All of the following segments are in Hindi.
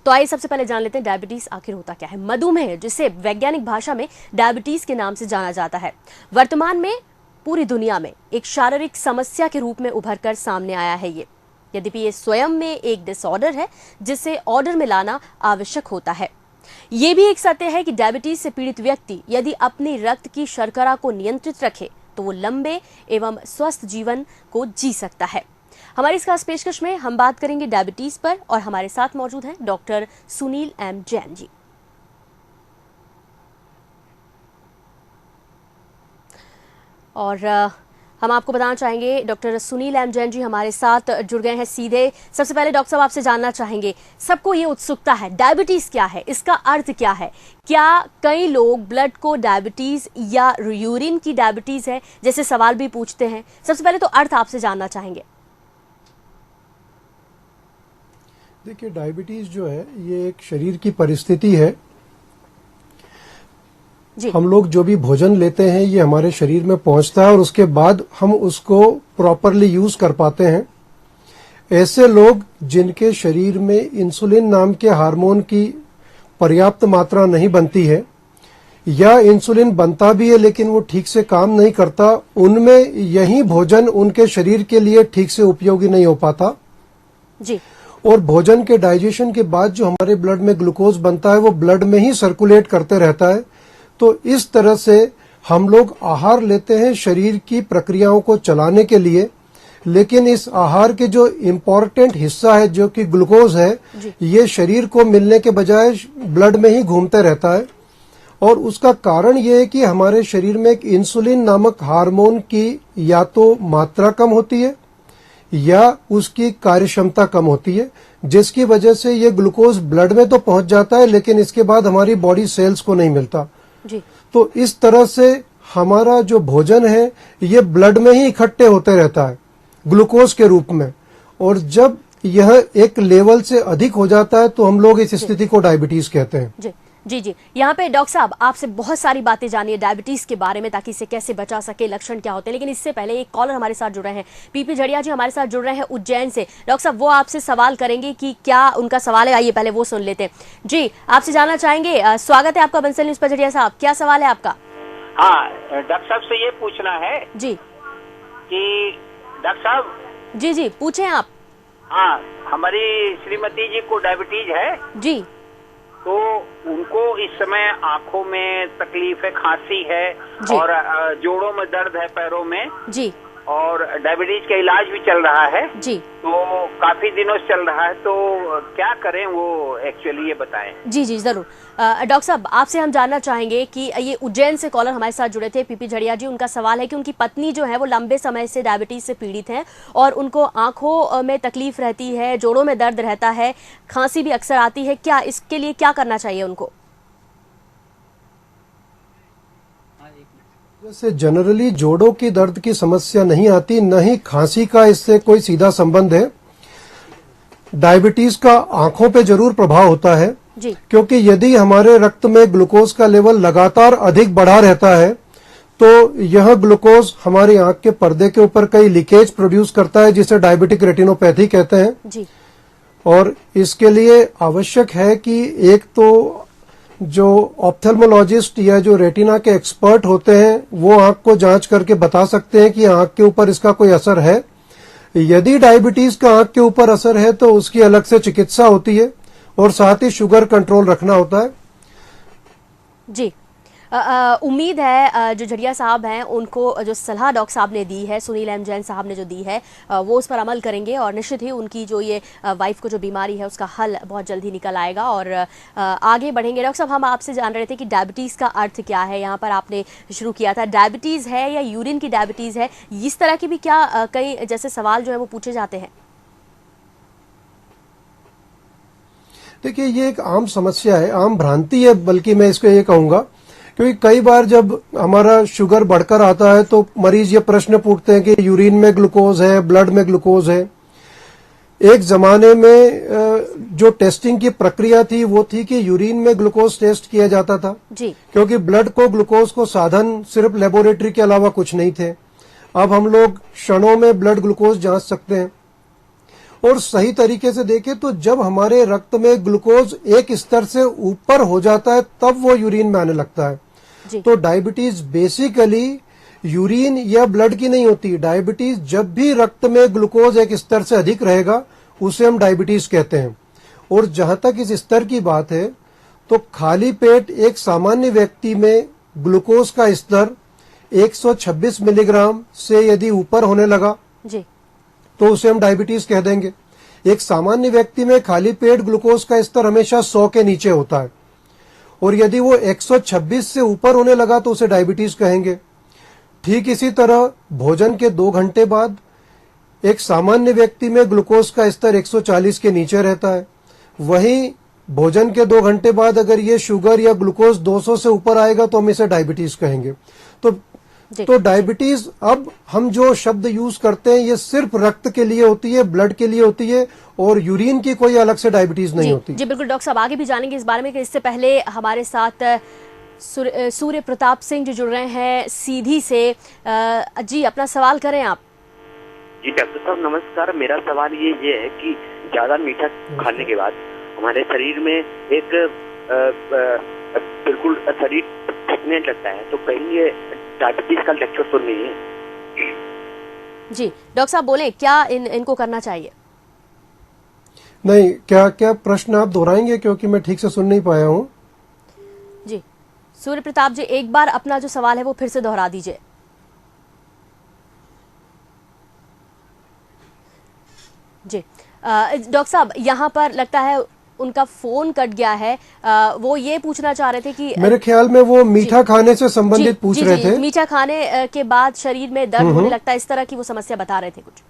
तो आइए सबसे पहले जान लेते हैं डायबिटीज आखिर होता क्या है। मधुमेह, जिसे वैज्ञानिक भाषा में डायबिटीज के नाम से जाना जाता है, वर्तमान में पूरी दुनिया में एक शारीरिक समस्या के रूप में उभर कर सामने आया है। यद्यपि ये स्वयं में एक डिसऑर्डर है जिसे ऑर्डर में लाना आवश्यक होता है। ये भी एक सत्य है कि डायबिटीज से पीड़ित व्यक्ति यदि अपनी रक्त की शर्करा को नियंत्रित रखे तो वो लंबे एवं स्वस्थ जीवन को जी सकता है। हमारी इस खास पेशकश में हम बात करेंगे डायबिटीज पर और हमारे साथ मौजूद हैं डॉक्टर सुनील एम जैन जी। और हम आपको बताना चाहेंगे डॉक्टर सुनील एम जैन जी हमारे साथ जुड़ गए हैं सीधे। सबसे पहले डॉक्टर साहब आपसे जानना चाहेंगे, सबको ये उत्सुकता है डायबिटीज क्या है, इसका अर्थ क्या है? क्या कई लोग ब्लड को डायबिटीज या यूरिन की डायबिटीज है जैसे सवाल भी पूछते हैं। सबसे पहले तो अर्थ आपसे जानना चाहेंगे। देखिए, डायबिटीज जो है ये एक शरीर की परिस्थिति है। हम लोग जो भी भोजन लेते हैं ये हमारे शरीर में पहुंचता है और उसके बाद हम उसको प्रॉपरली यूज कर पाते हैं। ऐसे लोग जिनके शरीर में इंसुलिन नाम के हार्मोन की पर्याप्त मात्रा नहीं बनती है या इंसुलिन बनता भी है लेकिन वो ठीक से काम नहीं करता, उनमें यही भोजन उनके शरीर के लिए ठीक से उपयोगी नहीं हो पाता जी। और भोजन के डाइजेशन के बाद जो हमारे ब्लड में ग्लूकोज बनता है वो ब्लड में ही सर्कुलेट करते रहता है। तो इस तरह से हम लोग आहार लेते हैं शरीर की प्रक्रियाओं को चलाने के लिए, लेकिन इस आहार के जो इम्पोर्टेंट हिस्सा है जो कि ग्लूकोज है ये शरीर को मिलने के बजाय ब्लड में ही घूमते रहता है। और उसका कारण ये है कि हमारे शरीर में एक इंसुलिन नामक हार्मोन की या तो मात्रा कम होती है या उसकी कार्यक्षमता कम होती है, जिसकी वजह से ये ग्लूकोज ब्लड में तो पहुंच जाता है लेकिन इसके बाद हमारी बॉडी सेल्स को नहीं मिलता जी। तो इस तरह से हमारा जो भोजन है ये ब्लड में ही इकट्ठे होते रहता है ग्लूकोज के रूप में, और जब यह एक लेवल से अधिक हो जाता है तो हम लोग इस स्थिति को डायबिटीज कहते हैं। जी जी जी। यहाँ पे डॉक्टर साहब आपसे बहुत सारी बातें जानिए डायबिटीज के बारे में ताकि इसे कैसे बचा सके, लक्षण क्या होते हैं, लेकिन इससे पहले एक कॉलर हमारे साथ जुड़ रहे हैं, पीपी झड़िया जी हमारे साथ जुड़ रहे हैं उज्जैन से। डॉक्टर साहब वो आपसे सवाल करेंगे कि क्या उनका सवाल है, आइए पहले वो सुन लेते हैं। जी, आपसे जानना चाहेंगे, स्वागत है आपका बंसल न्यूज पर। झड़िया साहब क्या सवाल है आपका? हाँ, डॉक्टर साहब से ये पूछना है जी कि डॉक्टर साहब जी जी पूछें आप। हाँ, हमारी श्रीमती जी को डायबिटीज है जी। तो उनको इस समय आंखों में तकलीफ है, खांसी है और जोड़ों में दर्द है, पैरों में जी, और डायबिटीज का इलाज भी चल रहा है जी। तो काफी दिनों से चल रहा है, तो क्या करें वो एक्चुअली ये बताएं। जी जी जरूर। डॉक्टर साहब आपसे हम जानना चाहेंगे कि ये उज्जैन से कॉलर हमारे साथ जुड़े थे पीपी झड़िया जी, उनका सवाल है कि उनकी पत्नी जो है वो लंबे समय से डायबिटीज से पीड़ित हैं और उनको आंखों में तकलीफ रहती है, जोड़ों में दर्द रहता है, खांसी भी अक्सर आती है, क्या इसके लिए क्या करना चाहिए उनको? जैसे जनरली जोड़ों की दर्द की समस्या नहीं आती, न ही खांसी का इससे कोई सीधा संबंध है। डायबिटीज का आंखों पे जरूर प्रभाव होता है जी। क्योंकि यदि हमारे रक्त में ग्लूकोज का लेवल लगातार अधिक बढ़ा रहता है तो यह ग्लूकोज हमारी आंख के पर्दे के ऊपर कई लीकेज प्रोड्यूस करता है जिसे डायबिटिक रेटिनोपैथी कहते हैं जी। और इसके लिए आवश्यक है कि एक तो जो ऑप्थेल्मोलॉजिस्ट या जो रेटिना के एक्सपर्ट होते हैं वो आंख को जांच करके बता सकते हैं कि आंख के ऊपर इसका कोई असर है। यदि डायबिटीज का आंख के ऊपर असर है तो उसकी अलग से चिकित्सा होती है और साथ ही शुगर कंट्रोल रखना होता है। जी, उम्मीद है जो झड़िया साहब हैं उनको जो सलाह डॉक्टर साहब ने दी है, सुनील एम जैन साहब ने जो दी है वो उस पर अमल करेंगे और निश्चित ही उनकी जो ये वाइफ को जो बीमारी है उसका हल बहुत जल्द ही निकल आएगा और आगे बढ़ेंगे। डॉक्टर साहब हम आपसे जान रहे थे कि डायबिटीज़ का अर्थ क्या है, यहाँ पर आपने शुरू किया था, डायबिटीज़ है या यूरिन की डायबिटीज़ है, इस तरह की भी क्या कई जैसे सवाल जो है वो पूछे जाते हैं? देखिए, ये एक आम समस्या है, आम भ्रांति है, बल्कि मैं इसको ये कहूंगा क्योंकि कई बार जब हमारा शुगर बढ़कर आता है तो मरीज ये प्रश्न पूछते हैं कि यूरिन में ग्लूकोज है, ब्लड में ग्लूकोज है। एक जमाने में जो टेस्टिंग की प्रक्रिया थी वो थी कि यूरिन में ग्लूकोज टेस्ट किया जाता था जी। क्योंकि ब्लड को ग्लूकोज को साधन सिर्फ लेबोरेटरी के अलावा कुछ नहीं थे। अब हम लोग क्षणों में ब्लड ग्लूकोज जांच सकते हैं और सही तरीके से देखें तो जब हमारे रक्त में ग्लूकोज एक स्तर से ऊपर हो जाता है तब वो यूरिन में आने लगता है। तो डायबिटीज बेसिकली यूरिन या ब्लड की नहीं होती। डायबिटीज जब भी रक्त में ग्लूकोज एक स्तर से अधिक रहेगा उसे हम डायबिटीज कहते हैं। और जहां तक इस स्तर की बात है तो खाली पेट एक सामान्य व्यक्ति में ग्लूकोज का स्तर 126 मिलीग्राम से यदि ऊपर होने लगा जी, तो उसे हम डायबिटीज कह देंगे। एक सामान्य व्यक्ति में खाली पेट ग्लूकोज का स्तर हमेशा 100 के नीचे होता है और यदि वो 126 से ऊपर होने लगा तो उसे डायबिटीज कहेंगे। ठीक इसी तरह भोजन के 2 घंटे बाद एक सामान्य व्यक्ति में ग्लूकोज का स्तर 140 के नीचे रहता है। वहीं भोजन के 2 घंटे बाद अगर ये शुगर या ग्लूकोज 200 से ऊपर आएगा तो हम इसे डायबिटीज कहेंगे। तो डायबिटीज, अब हम जो शब्द यूज करते हैं ये सिर्फ रक्त के लिए होती है, ब्लड के लिए होती है और यूरिन की कोई अलग से डायबिटीज नहीं होती। जी बिल्कुल डॉक्टर साहब, आगे भी जानेंगे इस बारे में कि इससे पहले हमारे साथ सूर्य प्रताप सिंह जी जुड़ रहे हैं सीधी से। जी अपना सवाल करें आप। जी डॉक्टर साहब नमस्कार। मेरा सवाल ये है कि ज्यादा मीठा खाने के बाद हमारे शरीर में एक बिल्कुल शरीर थकने लगता है, तो कहीं ये डायबिटीज का लक्षण तो नहीं है? जी डॉक्टर साहब बोले क्या इनको करना चाहिए? नहीं, क्या प्रश्न आप दोहराएंगे क्योंकि मैं ठीक से सुन नहीं पाया हूँ। जी सूर्य प्रताप जी, एक बार अपना जो सवाल है वो फिर से दोहरा दीजिए। जी डॉक्टर साहब, यहाँ पर लगता है उनका फोन कट गया है। वो ये पूछना चाह रहे थे कि मेरे ख्याल में वो मीठा खाने से संबंधित पूछ रहे थे। मीठा खाने के बाद शरीर में दर्द होने लगता है, इस तरह की वो समस्या बता रहे थे कुछ।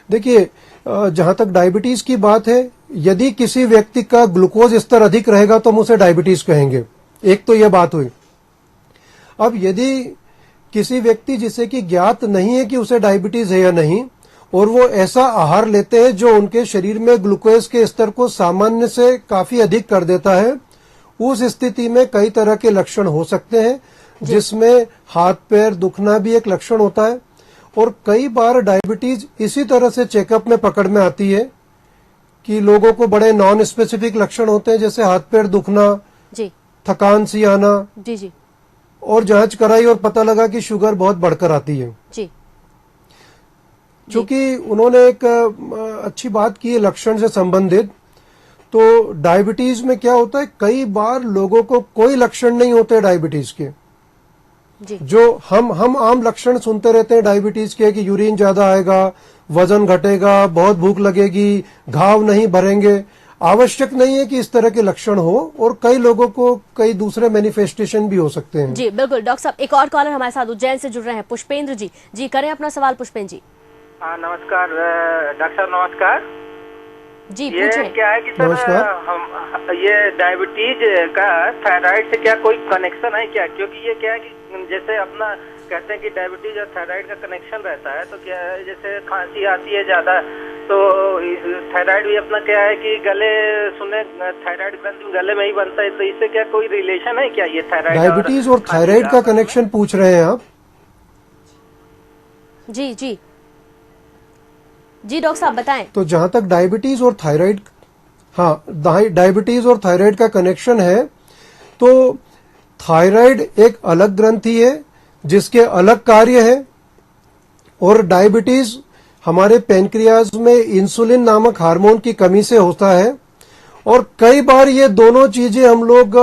देखिए, जहां तक डायबिटीज की बात है, यदि किसी व्यक्ति का ग्लूकोज स्तर अधिक रहेगा तो हम उसे डायबिटीज कहेंगे। एक तो यह बात हुई। अब यदि किसी व्यक्ति जिसे कि ज्ञात नहीं है कि उसे डायबिटीज है या नहीं और वो ऐसा आहार लेते हैं जो उनके शरीर में ग्लूकोज के स्तर को सामान्य से काफी अधिक कर देता है, उस स्थिति में कई तरह के लक्षण हो सकते हैं, जिसमें हाथ पैर दुखना भी एक लक्षण होता है। और कई बार डायबिटीज इसी तरह से चेकअप में पकड़ में आती है कि लोगों को बड़े नॉन स्पेसिफिक लक्षण होते हैं, जैसे हाथ पैर दुखना, थकान सी आना, जी और जांच कराई और पता लगा कि शुगर बहुत बढ़कर आती है। जी चूंकि उन्होंने एक अच्छी बात की है लक्षण से संबंधित, तो डायबिटीज में क्या होता है, कई बार लोगों को कोई लक्षण नहीं होते डायबिटीज के। जो हम आम लक्षण सुनते रहते हैं डायबिटीज के कि यूरिन ज्यादा आएगा, वजन घटेगा, बहुत भूख लगेगी, घाव नहीं भरेंगे। आवश्यक नहीं है कि इस तरह के लक्षण हो और कई लोगों को कई दूसरे मैनिफेस्टेशन भी हो सकते हैं। जी बिल्कुल डॉक्टर साहब, एक और कॉलर हमारे साथ उज्जैन से जुड़ रहे हैं, पुष्पेंद्र जी। जी करें अपना सवाल पुष्पेंद्र जी। हाँ नमस्कार डॉक्टर साहब, नमस्कार जी। ये क्या है कि सर हम ये डायबिटीज का थायराइड से क्या कोई कनेक्शन है क्या? क्योंकि ये क्या है कि जैसे अपना कहते हैं कि डायबिटीज और थायराइड का कनेक्शन रहता है, तो क्या है जैसे खांसी आती है ज्यादा तो थायराइड भी अपना क्या है कि गले सुने थायराइड ग्रंथि गले में ही बनता है, तो इससे क्या कोई रिलेशन है क्या ये थायराइड डायबिटीज और थायराइड का कनेक्शन पूछ रहे हैं आप? जी जी जी डॉक्टर साहब बताएं। तो जहां तक डायबिटीज और थायराइड, डायबिटीज और थायराइड का कनेक्शन है, तो थायराइड एक अलग ग्रंथि है जिसके अलग कार्य है और डायबिटीज हमारे पैनक्रियाज में इंसुलिन नामक हार्मोन की कमी से होता है। और कई बार ये दोनों चीजें हम लोग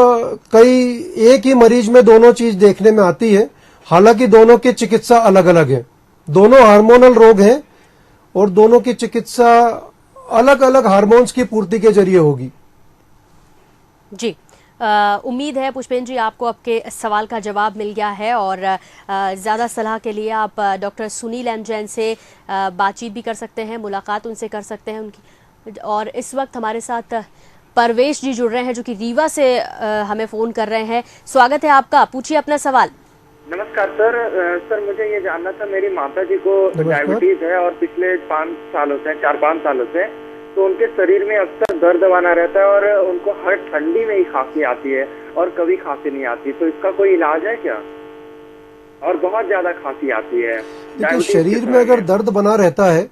एक ही मरीज में दोनों चीज देखने में आती है, हालांकि दोनों की चिकित्सा अलग अलग है। दोनों हार्मोनल रोग हैं और दोनों की चिकित्सा अलग अलग हार्मोन्स की पूर्ति के जरिए होगी। जी उम्मीद है पुष्पेंद्र जी आपको आपके सवाल का जवाब मिल गया है और ज़्यादा सलाह के लिए आप डॉक्टर सुनील एम जैन से बातचीत भी कर सकते हैं, मुलाकात उनसे कर सकते हैं उनकी। और इस वक्त हमारे साथ परवेश जी जुड़ रहे हैं जो कि रीवा से हमें फ़ोन कर रहे हैं। स्वागत है आपका, पूछिए अपना सवाल। नमस्कार सर मुझे ये जानना था, मेरी माता जी को डायबिटीज है और पिछले 4-5 सालों से तो उनके शरीर में अक्सर दर्द बना रहता है और उनको हर ठंडी में ही खांसी आती है और कभी खांसी नहीं आती, तो इसका कोई इलाज है क्या? और बहुत ज्यादा खांसी आती है। देखिए, शरीर में अगर दर्द बना रहता है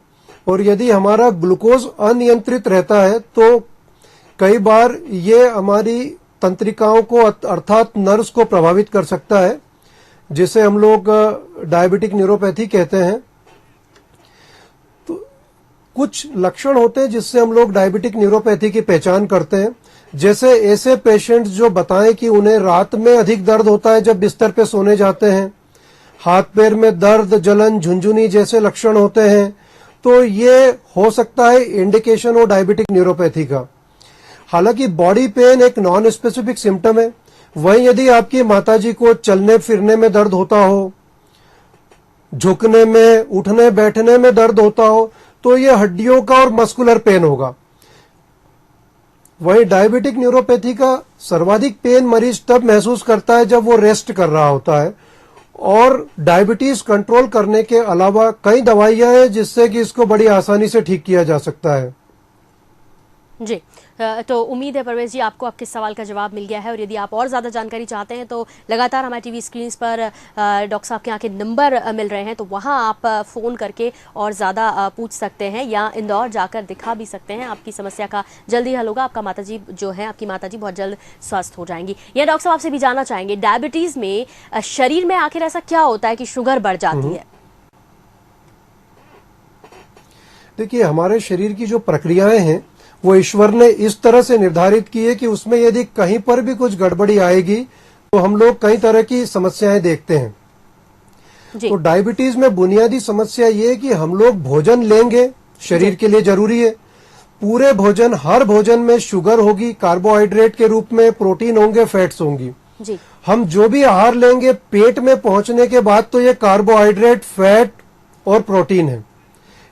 और यदि हमारा ग्लूकोज अनियंत्रित रहता है तो कई बार ये हमारी तंत्रिकाओं को अर्थात नर्व्स को प्रभावित कर सकता है, जिसे हम लोग डायबिटिक न्यूरोपैथी कहते हैं। तो कुछ लक्षण होते हैं जिससे हम लोग डायबिटिक न्यूरोपैथी की पहचान करते हैं। जैसे ऐसे पेशेंट्स जो बताएं कि उन्हें रात में अधिक दर्द होता है जब बिस्तर पे सोने जाते हैं, हाथ पैर में दर्द, जलन, झुंझुनी जैसे लक्षण होते हैं, तो ये हो सकता है इंडिकेशन हो डायबिटिक न्यूरोपैथी का। हालांकि बॉडी पेन एक नॉन स्पेसिफिक सिम्टम है। वहीं यदि आपकी माताजी को चलने फिरने में दर्द होता हो, झुकने में, उठने बैठने में दर्द होता हो, तो ये हड्डियों का और मस्कुलर पेन होगा। वहीं डायबिटिक न्यूरोपैथी का सर्वाधिक पेन मरीज तब महसूस करता है जब वो रेस्ट कर रहा होता है। और डायबिटीज कंट्रोल करने के अलावा कई दवाइयां हैं जिससे कि इसको बड़ी आसानी से ठीक किया जा सकता है। जी, तो उम्मीद है परवेज जी आपको आपके सवाल का जवाब मिल गया है। और यदि आप और ज़्यादा जानकारी चाहते हैं तो लगातार हमारे टीवी स्क्रीन पर डॉक्टर साहब के यहाँ के नंबर मिल रहे हैं, तो वहाँ आप फ़ोन करके और ज़्यादा पूछ सकते हैं या इंदौर जाकर दिखा भी सकते हैं। आपकी समस्या का जल्दी हल होगा। आपका माताजी जो है, आपकी माताजी बहुत जल्द स्वस्थ हो जाएंगी। या डॉक्टर साहब आपसे भी जानना चाहेंगे, डायबिटीज़ में शरीर में आखिर ऐसा क्या होता है कि शुगर बढ़ जाती है? देखिए, हमारे शरीर की जो प्रक्रियाएं हैं वो ईश्वर ने इस तरह से निर्धारित की है कि उसमें यदि कहीं पर भी कुछ गड़बड़ी आएगी तो हम लोग कई तरह की समस्याएं देखते हैं। तो डायबिटीज में बुनियादी समस्या ये है कि हम लोग भोजन लेंगे, शरीर के लिए जरूरी है। पूरे भोजन, हर भोजन में शुगर होगी, कार्बोहाइड्रेट के रूप में, प्रोटीन होंगे, फैट्स होंगी। हम जो भी आहार लेंगे पेट में पहुंचने के बाद तो ये कार्बोहाइड्रेट, फैट और प्रोटीन है।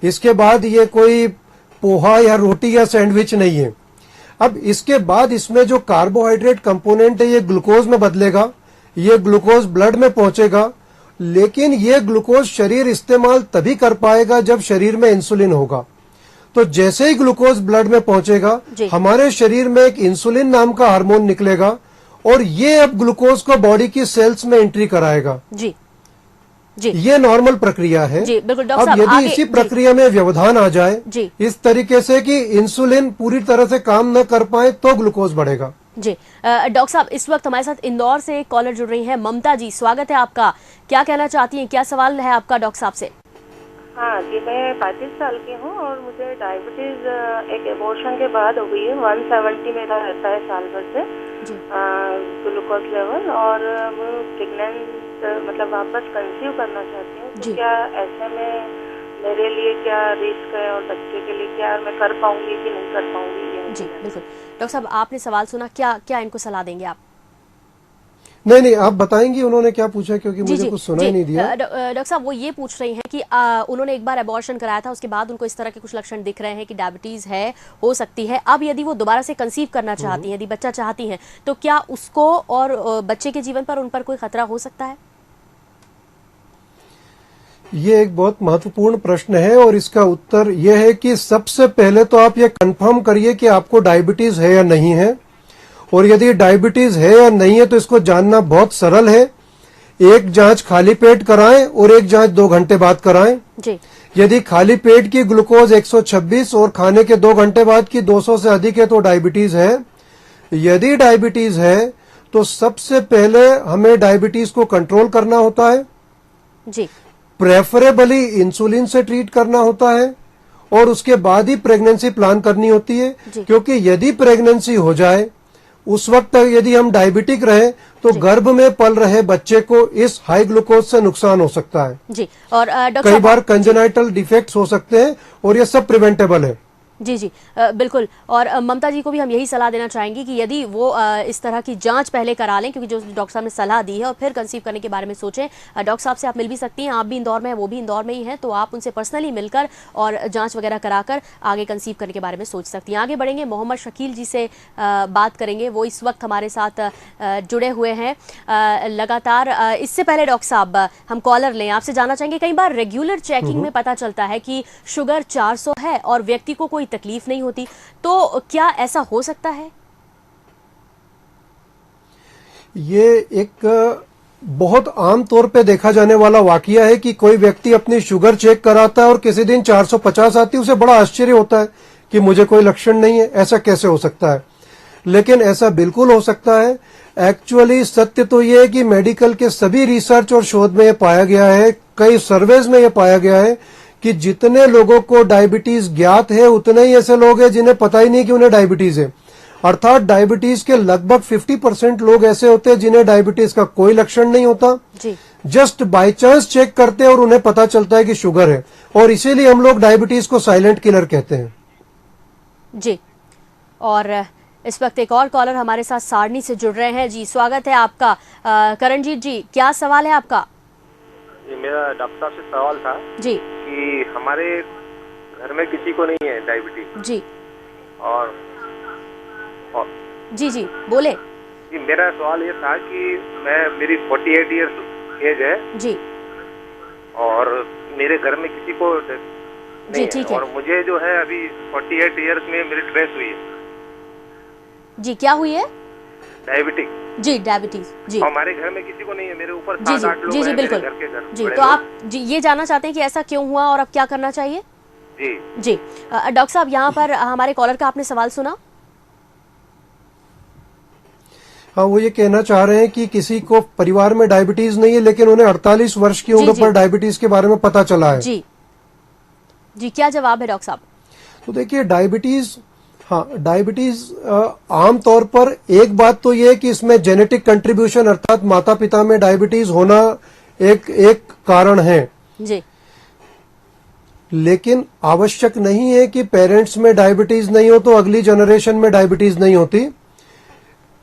इसके बाद ये कोई पोहा या रोटी या सैंडविच नहीं है। अब इसके बाद इसमें जो कार्बोहाइड्रेट कंपोनेंट है ये ग्लूकोज में बदलेगा, ये ग्लूकोज ब्लड में पहुंचेगा, लेकिन ये ग्लूकोज शरीर इस्तेमाल तभी कर पाएगा जब शरीर में इंसुलिन होगा। तो जैसे ही ग्लूकोज ब्लड में पहुंचेगा हमारे शरीर में एक इंसुलिन नाम का हार्मोन निकलेगा और ये अब ग्लूकोज को बॉडी की सेल्स में एंट्री कराएगा। जी, ये नॉर्मल प्रक्रिया है। जी, बिल्कुल डॉक्टर अब यदि इसी प्रक्रिया में व्यवधान आ जाए इस तरीके से कि इंसुलिन पूरी तरह से काम न कर पाए तो ग्लूकोज बढ़ेगा। जी, डॉक्टर साहब इस वक्त हमारे साथ इंदौर से एक कॉलर जुड़ रही हैं, ममता जी, स्वागत है आपका। क्या कहना चाहती हैं, क्या सवाल है आपका डॉक्टर साहब से? हाँ जी, मैं 35 साल की हूँ और मुझे डायबिटीज एक एबॉर्शन के बाद हो गई है। 170 मेरा रहता है साल भर से ग्लूकोज लेवल, और प्रेग्नेंट मतलब वापस कंसीव करना चाहती हूँ। तो क्या ऐसे में मेरे लिए क्या रिस्क है और बच्चे के लिए क्या मैं कर पाऊंगी कि नहीं कर पाऊंगी? जी बिल्कुल डॉक्टर साहब, आपने सवाल सुना, क्या इनको सलाह देंगे आप? नहीं, आप बताएंगी उन्होंने क्या पूछा, क्योंकि मुझे कुछ सुना ही नहीं दिया। डॉक्टर साहब वो ये पूछ रही हैं कि उन्होंने एक बार एबॉर्शन कराया था, उसके बाद उनको इस तरह के कुछ लक्षण दिख रहे हैं कि डायबिटीज है, हो सकती है। अब यदि वो दोबारा से कंसीव करना चाहती हैं, यदि बच्चा चाहती हैं, तो क्या उसको और बच्चे के जीवन पर उन पर कोई खतरा हो सकता है? ये एक बहुत महत्वपूर्ण प्रश्न है और इसका उत्तर यह है कि सबसे पहले तो आप ये कंफर्म करिए कि आपको डायबिटीज है या नहीं है। और यदि डायबिटीज है या नहीं है तो इसको जानना बहुत सरल है। एक जांच खाली पेट कराएं और एक जांच 2 घंटे बाद कराएं। यदि खाली पेट की ग्लूकोज 126 और खाने के 2 घंटे बाद की 200 से अधिक है तो डायबिटीज है। यदि डायबिटीज है तो सबसे पहले हमें डायबिटीज को कंट्रोल करना होता है, प्रेफरेबली इंसुलिन से ट्रीट करना होता है और उसके बाद ही प्रेगनेंसी प्लान करनी होती है। क्योंकि यदि प्रेगनेंसी हो जाए उस वक्त यदि हम डायबिटिक रहे तो गर्भ में पल रहे बच्चे को इस हाई ग्लूकोज से नुकसान हो सकता है। जी, और कई बार कंजेनाइटल डिफेक्ट्स हो सकते हैं और ये सब प्रिवेंटेबल है। जी, बिल्कुल। और ममता जी को भी हम यही सलाह देना चाहेंगे कि यदि वो इस तरह की जांच पहले करा लें, क्योंकि जो डॉक्टर साहब ने सलाह दी है, और फिर कंसीव करने के बारे में सोचें। डॉक्टर साहब से आप मिल भी सकती हैं, आप भी इंदौर में हैं, वो भी इंदौर में ही हैं, तो आप उनसे पर्सनली मिलकर और जांच वगैरह कराकर आगे कंसीव करने के बारे में सोच सकती हैं। आगे बढ़ेंगे, मोहम्मद शकील जी से बात करेंगे, वो इस वक्त हमारे साथ जुड़े हुए हैं लगातार। इससे पहले डॉक्टर साहब हम कॉलर लें, आपसे जानना चाहेंगे, कई बार रेगुलर चेकिंग में पता चलता है कि शुगर 400 है और व्यक्ति को कोई तकलीफ नहीं होती, तो क्या ऐसा हो सकता है? ये एक बहुत आम तौर पे देखा जाने वाला वाकया है कि कोई व्यक्ति अपनी शुगर चेक कराता है और किसी दिन 450 आती है, उसे बड़ा आश्चर्य होता है कि मुझे कोई लक्षण नहीं है, ऐसा कैसे हो सकता है। लेकिन ऐसा बिल्कुल हो सकता है। एक्चुअली सत्य तो ये है कि मेडिकल के सभी रिसर्च और शोध में ये पाया गया है, कई सर्वेज में ये पाया गया है कि जितने लोगों को डायबिटीज ज्ञात है उतने ही ऐसे लोग हैं जिन्हें पता ही नहीं कि उन्हें डायबिटीज है। अर्थात डायबिटीज के लगभग 50% लोग ऐसे होते हैं जिन्हें डायबिटीज का कोई लक्षण नहीं होता, जस्ट बाय चांस चेक करते हैं और उन्हें पता चलता है कि शुगर है, और इसीलिए हम लोग डायबिटीज को साइलेंट किलर कहते हैं। जी, और इस वक्त एक और कॉलर हमारे साथ सारणी से जुड़ रहे हैं। जी, स्वागत है आपका। करणजीत जी, क्या सवाल है आपका? मेरा डॉक्टर साहब से सवाल था जी कि हमारे घर में किसी को नहीं है डायबिटीज जी, और जी बोले। जी, मेरा सवाल ये था कि मेरी 48 इयर्स एज है जी, और मेरे घर में किसी को जी नहीं ठीक है, है। और मुझे जो है अभी 48 इयर्स में मेरी ट्रेस हुई है जी, क्या हुई है? डायबिटिक। जी, डायबिटीज। जी, हमारे घर में किसी को नहीं है, मेरे ऊपर जी 7-8 लोग जी हैं बिल्कुल। मेरे घर के घर जी, बड़े तो लोग। आप जी ये जानना चाहते हैं कि ऐसा क्यों हुआ और अब क्या करना चाहिए? जी डॉक्टर साहब, यहाँ पर हमारे कॉलर का आपने सवाल सुना? हाँ, वो ये कहना चाह रहे हैं कि किसी को परिवार में डायबिटीज नहीं है लेकिन उन्हें 48 वर्ष की उम्र पर डायबिटीज के बारे में पता चला है। जी जी, क्या जवाब है डॉक्टर साहब? तो देखिए, डायबिटीज आम तौर पर एक बात तो ये है कि इसमें जेनेटिक कंट्रीब्यूशन अर्थात माता पिता में डायबिटीज होना एक कारण है जी, लेकिन आवश्यक नहीं है कि पेरेंट्स में डायबिटीज नहीं हो तो अगली जनरेशन में डायबिटीज नहीं होती।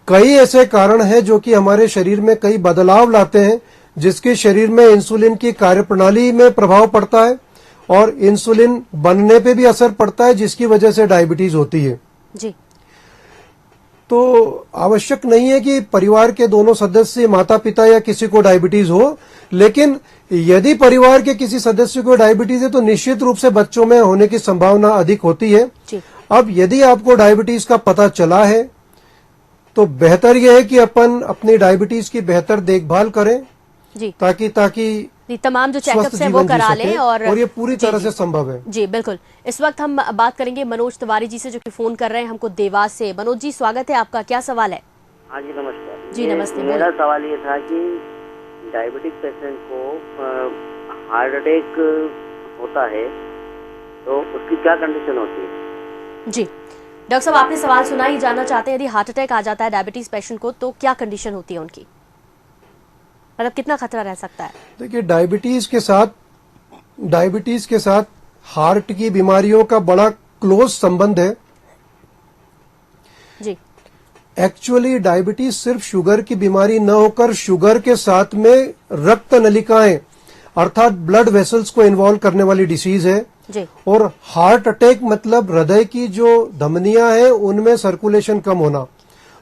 कई ऐसे कारण हैं जो कि हमारे शरीर में कई बदलाव लाते हैं, जिसके शरीर में इंसुलिन की कार्यप्रणाली में प्रभाव पड़ता है और इंसुलिन बनने पे भी असर पड़ता है, जिसकी वजह से डायबिटीज होती है। जी, तो आवश्यक नहीं है कि परिवार के दोनों सदस्य, माता पिता या किसी को डायबिटीज हो, लेकिन यदि परिवार के किसी सदस्य को डायबिटीज है तो निश्चित रूप से बच्चों में होने की संभावना अधिक होती है। अब यदि आपको डायबिटीज का पता चला है तो बेहतर यह है कि अपन अपनी डायबिटीज की बेहतर देखभाल करें जी, ताकि तमाम जो चेकअप्स हैं वो करा लें, और ये पूरी तरह से संभव है। जी बिल्कुल। इस वक्त हम बात करेंगे मनोज तिवारी जी से, जो कि फोन कर रहे हैं हमको देवास से। मनोज जी, स्वागत है आपका, क्या सवाल है? हाँ जी, नमस्कार जी नमस्ते। मेरा सवाल ये था कि डायबिटिक पेशेंट को हार्ट अटैक होता है तो उसकी क्या कंडीशन होती है? जी डॉक्टर साहब, आपने सवाल सुना, ही जानना चाहते हैं यदि हार्ट अटैक आ जाता है डायबिटीज पेशेंट को तो क्या कंडीशन होती है उनकी, मतलब कितना खतरा रह सकता है? देखिए, डायबिटीज के साथ हार्ट की बीमारियों का बड़ा क्लोज संबंध है। जी, एक्चुअली डायबिटीज सिर्फ शुगर की बीमारी न होकर शुगर के साथ में रक्त नलिकाएं अर्थात ब्लड वेसल्स को इन्वॉल्व करने वाली डिसीज है जी, और हार्ट अटैक मतलब हृदय की जो धमनियां हैं उनमें सर्कुलेशन कम होना।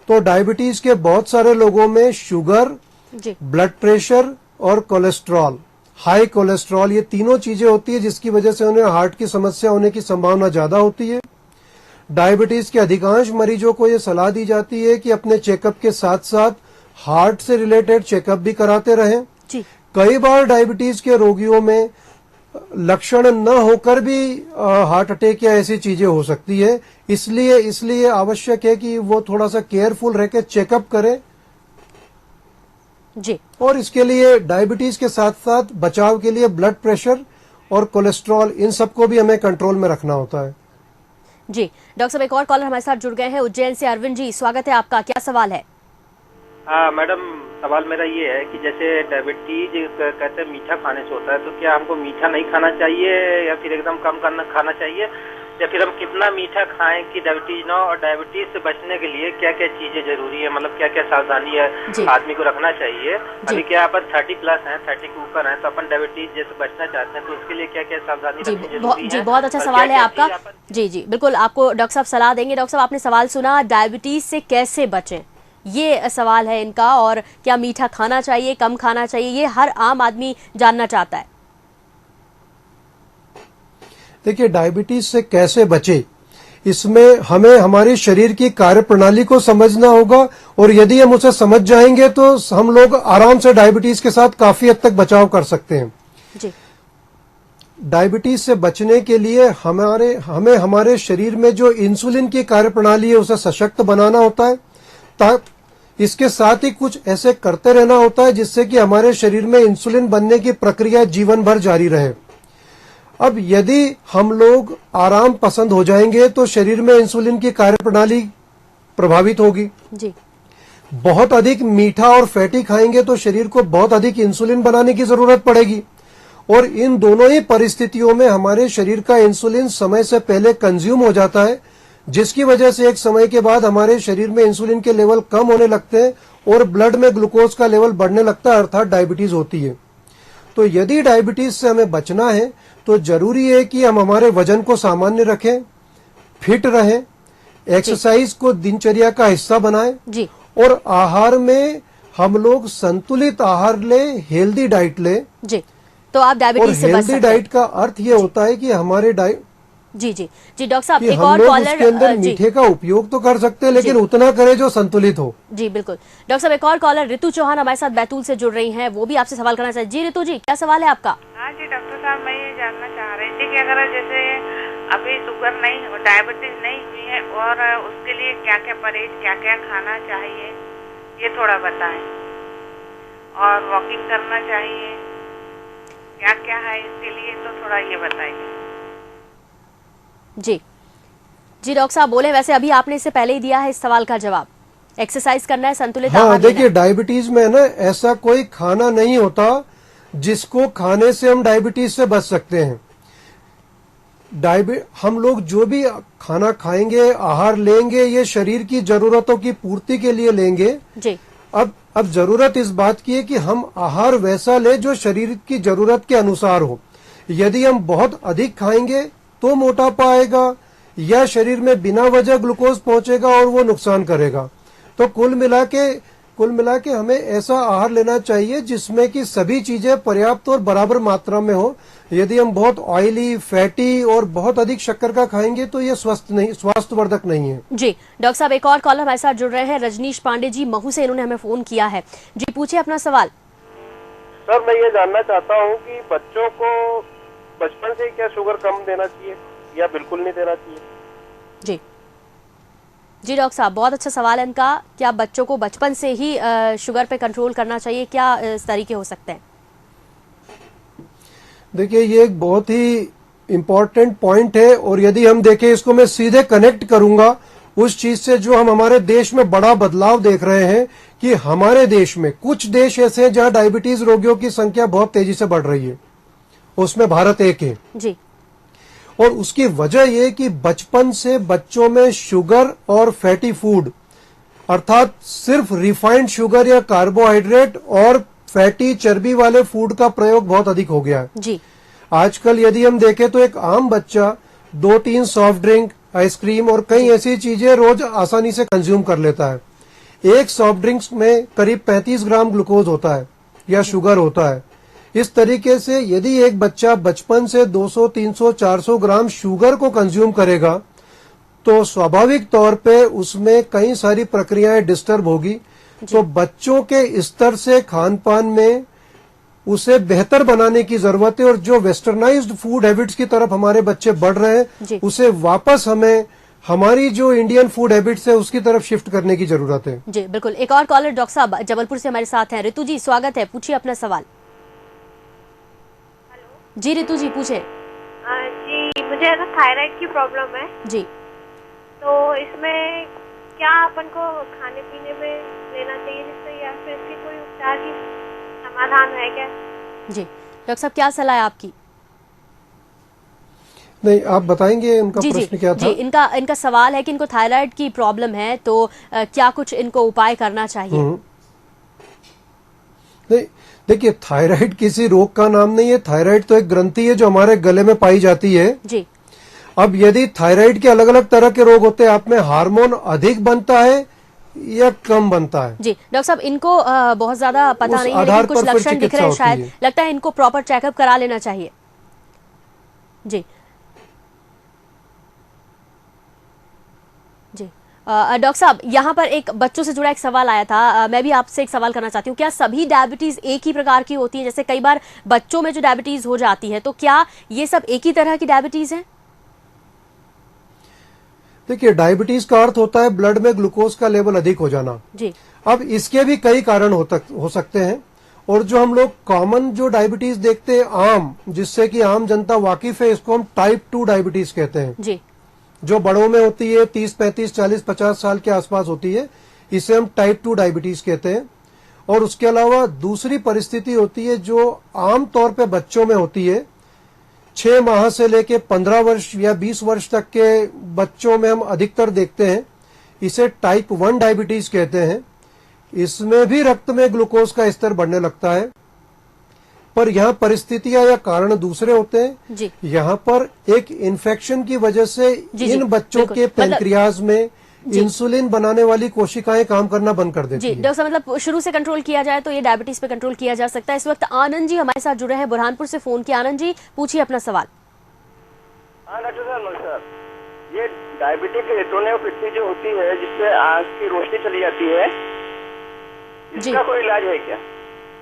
तो डायबिटीज के बहुत सारे लोगों में शुगर, ब्लड प्रेशर और कोलेस्ट्रॉल, हाई कोलेस्ट्रॉल, ये तीनों चीजें होती है जिसकी वजह से उन्हें हार्ट की समस्या होने की संभावना ज्यादा होती है। डायबिटीज के अधिकांश मरीजों को ये सलाह दी जाती है कि अपने चेकअप के साथ साथ हार्ट से रिलेटेड चेकअप भी कराते रहें। कई बार डायबिटीज के रोगियों में लक्षण न होकर भी हार्ट अटैक या ऐसी चीजें हो सकती है, इसलिए आवश्यक है कि वो थोड़ा सा केयरफुल रह के चेकअप करें जी। और इसके लिए डायबिटीज के साथ साथ बचाव के लिए ब्लड प्रेशर और कोलेस्ट्रॉल, इन सबको भी हमें कंट्रोल में रखना होता है। जी डॉक्टर साहब, एक और कॉलर हमारे साथ जुड़ गए हैं उज्जैन से। अरविंद जी, स्वागत है आपका, क्या सवाल है? मैडम, सवाल मेरा ये है कि जैसे डायबिटीज कहते हैं मीठा खाने से होता है, तो क्या हमको मीठा नहीं खाना चाहिए या फिर एकदम कम खाना चाहिए, या फिर हम कितना मीठा खाएं कि डायबिटीज ना हो? और डायबिटीज से बचने के लिए क्या क्या चीजें जरूरी है, मतलब क्या क्या सावधानी है आदमी को रखना चाहिए? अभी क्या अपन 30+ हैं, 30 के ऊपर हैं, तो अपन डायबिटीज जैसे बचना चाहते हैं तो उसके लिए क्या क्या सावधानी रखनी जरूरी है? जी, बहुत अच्छा सवाल है आपका। जी बिल्कुल, आपको डॉक्टर साहब सलाह देंगे। डॉक्टर साहब, आपने सवाल सुना, डायबिटीज से कैसे बचें, ये सवाल है इनका। और क्या मीठा खाना चाहिए, कम खाना चाहिए, ये हर आम आदमी जानना चाहता है। देखिए, डायबिटीज से कैसे बचे, इसमें हमें हमारी शरीर की कार्यप्रणाली को समझना होगा, और यदि हम उसे समझ जाएंगे तो हम लोग आराम से डायबिटीज के साथ काफी हद तक बचाव कर सकते हैं। जी। डायबिटीज से बचने के लिए हमें हमारे शरीर में जो इंसुलिन की कार्यप्रणाली है उसे सशक्त बनाना होता है। इसके साथ ही कुछ ऐसे करते रहना होता है जिससे कि हमारे शरीर में इंसुलिन बनने की प्रक्रिया जीवन भर जारी रहे। अब यदि हम लोग आराम पसंद हो जाएंगे तो शरीर में इंसुलिन की कार्यप्रणाली प्रभावित होगी। जी। बहुत अधिक मीठा और फैटी खाएंगे तो शरीर को बहुत अधिक इंसुलिन बनाने की जरूरत पड़ेगी, और इन दोनों ही परिस्थितियों में हमारे शरीर का इंसुलिन समय से पहले कंज्यूम हो जाता है, जिसकी वजह से एक समय के बाद हमारे शरीर में इंसुलिन के लेवल कम होने लगते हैं और ब्लड में ग्लूकोज का लेवल बढ़ने लगता है, अर्थात डायबिटीज होती है। तो यदि डायबिटीज से हमें बचना है तो जरूरी है कि हम हमारे वजन को सामान्य रखें, फिट रहें, एक्सरसाइज को दिनचर्या का हिस्सा बनाएं, जी। और आहार में हम लोग संतुलित आहार लें, हेल्दी डाइट लें। जी। तो आप डायबिटीज से बच सकते हैं। हेल्दी डाइट का अर्थ ये होता है कि हमारे जी जी जी डॉक्टर साहब, एक हम और लोग कॉलर उसके अंदर मीठे का उपयोग तो कर सकते हैं, लेकिन उतना करें जो संतुलित हो। जी बिल्कुल। डॉक्टर साहब, एक और कॉलर ऋतु चौहान हमारे साथ बैतूल से जुड़ रही हैं, वो भी आपसे सवाल करना चाहिए। जी ऋतु जी, क्या सवाल है आपका? हाँ जी डॉक्टर साहब, मैं ये जानना चाह रही थी कि अगर जैसे अभी शुगर नहीं, डायबिटीज नहीं हुई है, और उसके लिए क्या क्या परहेज, क्या क्या खाना चाहिए, ये थोड़ा बताएं। और वॉकिंग करना चाहिए, क्या क्या है इसके लिए, तो थोड़ा ये बताइए। जी जी डॉक्टर साहब बोले, वैसे अभी आपने इससे पहले ही दिया है इस सवाल का जवाब। एक्सरसाइज करना है, संतुलित आहार लेना है। देखिए, डायबिटीज में ना ऐसा कोई खाना नहीं होता जिसको खाने से हम डायबिटीज से बच सकते हैं। हम लोग जो भी खाना खाएंगे, आहार लेंगे, ये शरीर की जरूरतों की पूर्ति के लिए लेंगे। जी। अब जरूरत इस बात की है कि हम आहार वैसा ले जो शरीर की जरूरत के अनुसार हो। यदि हम बहुत अधिक खाएंगे तो मोटापा आएगा, या शरीर में बिना वजह ग्लूकोज पहुंचेगा और वो नुकसान करेगा। तो कुल मिला के हमें ऐसा आहार लेना चाहिए जिसमें कि सभी चीजें पर्याप्त और बराबर मात्रा में हो। यदि हम बहुत ऑयली, फैटी और बहुत अधिक शक्कर का खाएंगे तो ये स्वास्थ्यवर्धक नहीं है। जी डॉक्टर साहब, एक और कॉलर हमारे साथ जुड़ रहे हैं, रजनीश पांडे जी महू से, इन्होंने हमें फोन किया है। जी पूछिए अपना सवाल। सर, मैं ये जानना चाहता हूँ कि बच्चों को बचपन से क्या शुगर कम देना चाहिए या बिल्कुल नहीं देना चाहिए? जी जी डॉक्टर साहब, बहुत अच्छा सवाल है इनका। क्या बच्चों को बचपन से ही शुगर पे कंट्रोल करना चाहिए? क्या इस तरीके हो सकते हैं? देखिए, ये एक बहुत ही इम्पोर्टेंट पॉइंट है, और यदि हम देखें इसको, मैं सीधे कनेक्ट करूंगा उस चीज से जो हम हमारे देश में बड़ा बदलाव देख रहे हैं कि हमारे देश में कुछ देश ऐसे हैं जहां डायबिटीज रोगियों की संख्या बहुत तेजी से बढ़ रही है, उसमें भारत एक है। जी। और उसकी वजह यह कि बचपन से बच्चों में शुगर और फैटी फूड, अर्थात सिर्फ रिफाइंड शुगर या कार्बोहाइड्रेट और फैटी चर्बी वाले फूड का प्रयोग बहुत अधिक हो गया है। जी। आजकल यदि हम देखें तो एक आम बच्चा 2-3 सॉफ्ट ड्रिंक, आइसक्रीम और कई ऐसी चीजें रोज आसानी से कंज्यूम कर लेता है। एक सॉफ्ट ड्रिंक्स में करीब 35 ग्राम ग्लूकोज होता है या शुगर होता है। इस तरीके से यदि एक बच्चा बचपन से 200, 300, 400 ग्राम शुगर को कंज्यूम करेगा तो स्वाभाविक तौर पे उसमें कई सारी प्रक्रियाएं डिस्टर्ब होगी। तो बच्चों के स्तर से खान पान में उसे बेहतर बनाने की जरूरत है, और जो वेस्टर्नाइज्ड फूड हैबिट्स की तरफ हमारे बच्चे बढ़ रहे हैं उसे वापस हमें हमारी जो इंडियन फूड हैबिट्स है उसकी तरफ शिफ्ट करने की जरूरत है। जी बिल्कुल। एक और कॉलर डॉक्टर साहब जबलपुर से हमारे साथ हैं। ऋतु जी स्वागत है, पूछिए अपना सवाल। जी ऋतु जी पूछे। जी, मुझे ऐसा थायराइड की प्रॉब्लम है जी। तो इसमें क्या अपन को खाने पीने में लेना चाहिए जिससे, या फिर इसकी कोई उपचार की समाधान है क्या? जी डॉक्टर साहब, क्या सलाह है आपकी? नहीं, आप बताएंगे उनका प्रश्न क्या था? जी, इनका सवाल है कि इनको थायराइड की प्रॉब्लम है, तो क्या कुछ इनको उपाय करना चाहिए? नहीं, देखिए, थायराइड किसी रोग का नाम नहीं है। थायराइड तो एक ग्रंथि है जो हमारे गले में पाई जाती है। जी। अब यदि थायराइड के अलग अलग तरह के रोग होते हैं, आप में हार्मोन अधिक बनता है या कम बनता है? जी डॉक्टर साहब, इनको बहुत ज्यादा पता नहीं है, लेकिन कुछ लक्षण दिख रहे हैं, शायद लगता है इनको प्रॉपर चेकअप करा लेना चाहिए। जी जी डॉक्टर साहब, यहाँ पर एक बच्चों से जुड़ा एक सवाल आया था, मैं भी आपसे एक सवाल करना चाहती हूँ। क्या सभी डायबिटीज एक ही प्रकार की होती है? जैसे कई बार बच्चों में जो डायबिटीज हो जाती है, तो क्या ये सब एक ही तरह की डायबिटीज है? देखिए, डायबिटीज का अर्थ होता है ब्लड में ग्लूकोज का लेवल अधिक हो जाना जी। अब इसके भी कई कारण हो सकते हैं, और जो हम लोग कॉमन जो डायबिटीज देखते हैं आम, जिससे कि आम जनता वाकिफ है, इसको हम टाइप 2 डायबिटीज कहते हैं जी। जो बड़ों में होती है 30, 35, 40, 50 साल के आसपास होती है, इसे हम टाइप 2 डायबिटीज कहते हैं। और उसके अलावा दूसरी परिस्थिति होती है जो आम तौर पे बच्चों में होती है, 6 माह से लेके 15 वर्ष या 20 वर्ष तक के बच्चों में हम अधिकतर देखते हैं, इसे टाइप 1 डायबिटीज कहते हैं। इसमें भी रक्त में ग्लूकोज का स्तर बढ़ने लगता है, पर यहाँ परिस्थितियां या कारण दूसरे होते हैं जी। यहाँ पर एक इन्फेक्शन की वजह से इन बच्चों के पैंक्रियाज में इंसुलिन बनाने वाली कोशिकाएं काम करना बंद कर देती हैं। डॉक्टर साहब, मतलब शुरू से कंट्रोल किया जाए तो ये डायबिटीज पे कंट्रोल किया जा सकता है। इस वक्त आनंद जी हमारे साथ जुड़े हैं, बुरहानपुर से फोन किया। आनंद जी, पूछिए अपना सवाल। हाँ डॉक्टर साहब, नमस्कार। ये डायबिटिक रेटिनोपैथी जो होती है, जिससे आंख की रोशनी चली जाती है, इसका कोई इलाज है क्या?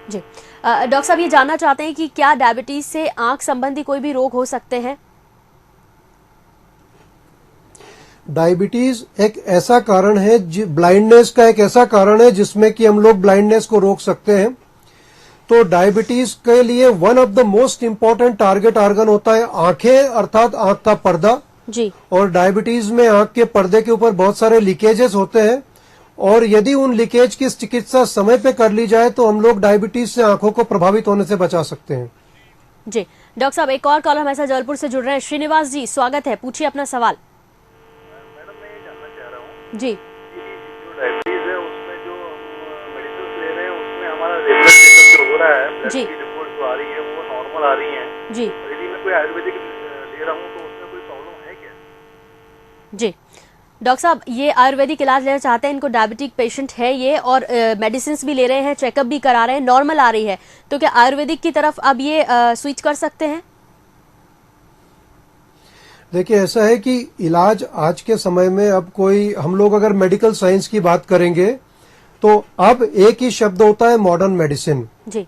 जी डॉक्टर साहब, ये जानना चाहते हैं कि क्या डायबिटीज से आंख संबंधी कोई भी रोग हो सकते हैं? डायबिटीज एक ऐसा कारण है, ब्लाइंडनेस का एक ऐसा कारण है जिसमें कि हम लोग ब्लाइंडनेस को रोक सकते हैं। तो डायबिटीज के लिए one of the most important target organ होता है आंखें, अर्थात आंख का पर्दा जी। और डायबिटीज में आंख के पर्दे के ऊपर बहुत सारे लीकेजेस होते हैं, और यदि उन लीकेज की चिकित्सा समय पे कर ली जाए तो हम लोग डायबिटीज से आंखों को प्रभावित होने से बचा सकते हैं। जी डॉक्टर साहब, एक और कॉलर हमारे साथ जबलपुर से जुड़ रहे हैं। श्रीनिवास जी, स्वागत है, पूछिए अपना सवाल। मैडम, मैं ये जानना चाह रहा हूँ जी, जो डायबिटीज है उसमें जो मेडिसिन ले रहे हैं उसमें हमारा रेगुलर चेकअप जो हो रहा है, ब्लड की रिपोर्ट जो आ रही है वो नॉर्मल आ रही है जी। यदि मैं कोई आयुर्वेदिक ले रहा हूँ तो उसमें कोई प्रॉब्लम है क्या? जी डॉक्टर साहब, ये आयुर्वेदिक इलाज लेना चाहते हैं, इनको डायबिटिक पेशेंट है ये, और मेडिसिन भी ले रहे हैं, चेकअप भी करा रहे हैं, नॉर्मल आ रही है, तो क्या आयुर्वेदिक की तरफ अब ये स्विच कर सकते हैं? देखिए, ऐसा है कि इलाज आज के समय में अब कोई, हम लोग अगर मेडिकल साइंस की बात करेंगे तो अब एक ही शब्द होता है मॉडर्न मेडिसिन जी।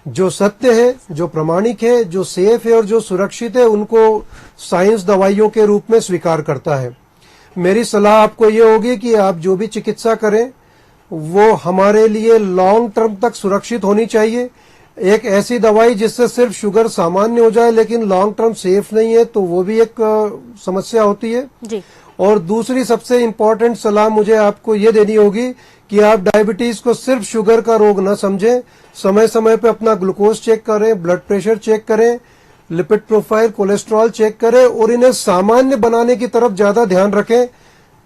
जो सत्य है, जो प्रामाणिक है, जो सेफ है और जो सुरक्षित है, उनको साइंस दवाइयों के रूप में स्वीकार करता है। मेरी सलाह आपको ये होगी कि आप जो भी चिकित्सा करें वो हमारे लिए लॉन्ग टर्म तक सुरक्षित होनी चाहिए। एक ऐसी दवाई जिससे सिर्फ शुगर सामान्य हो जाए लेकिन लॉन्ग टर्म सेफ नहीं है, तो वो भी एक समस्या होती है जी। और दूसरी सबसे इम्पोर्टेंट सलाह मुझे आपको ये देनी होगी कि आप डायबिटीज को सिर्फ शुगर का रोग न समझें, समय समय पे अपना ग्लूकोज चेक करें, ब्लड प्रेशर चेक करें, लिपिड प्रोफाइल, कोलेस्ट्रॉल चेक करें और इन्हें सामान्य बनाने की तरफ ज्यादा ध्यान रखें,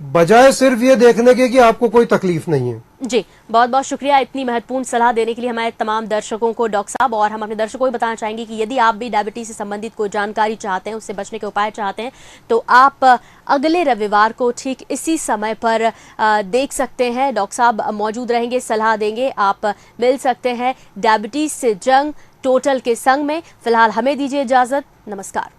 बजाय सिर्फ ये देखने के कि आपको कोई तकलीफ नहीं है। जी, बहुत बहुत शुक्रिया इतनी महत्वपूर्ण सलाह देने के लिए हमारे तमाम दर्शकों को डॉक्टर साहब। और हम अपने दर्शकों को बताना चाहेंगे कि यदि आप भी डायबिटीज से संबंधित कोई जानकारी चाहते हैं, उससे बचने के उपाय चाहते हैं, तो आप अगले रविवार को ठीक इसी समय पर देख सकते हैं। डॉक्टर साहब मौजूद रहेंगे, सलाह देंगे, आप मिल सकते हैं डायबिटीज से जंग टोटल के संग में। फिलहाल हमें दीजिए इजाजत, नमस्कार।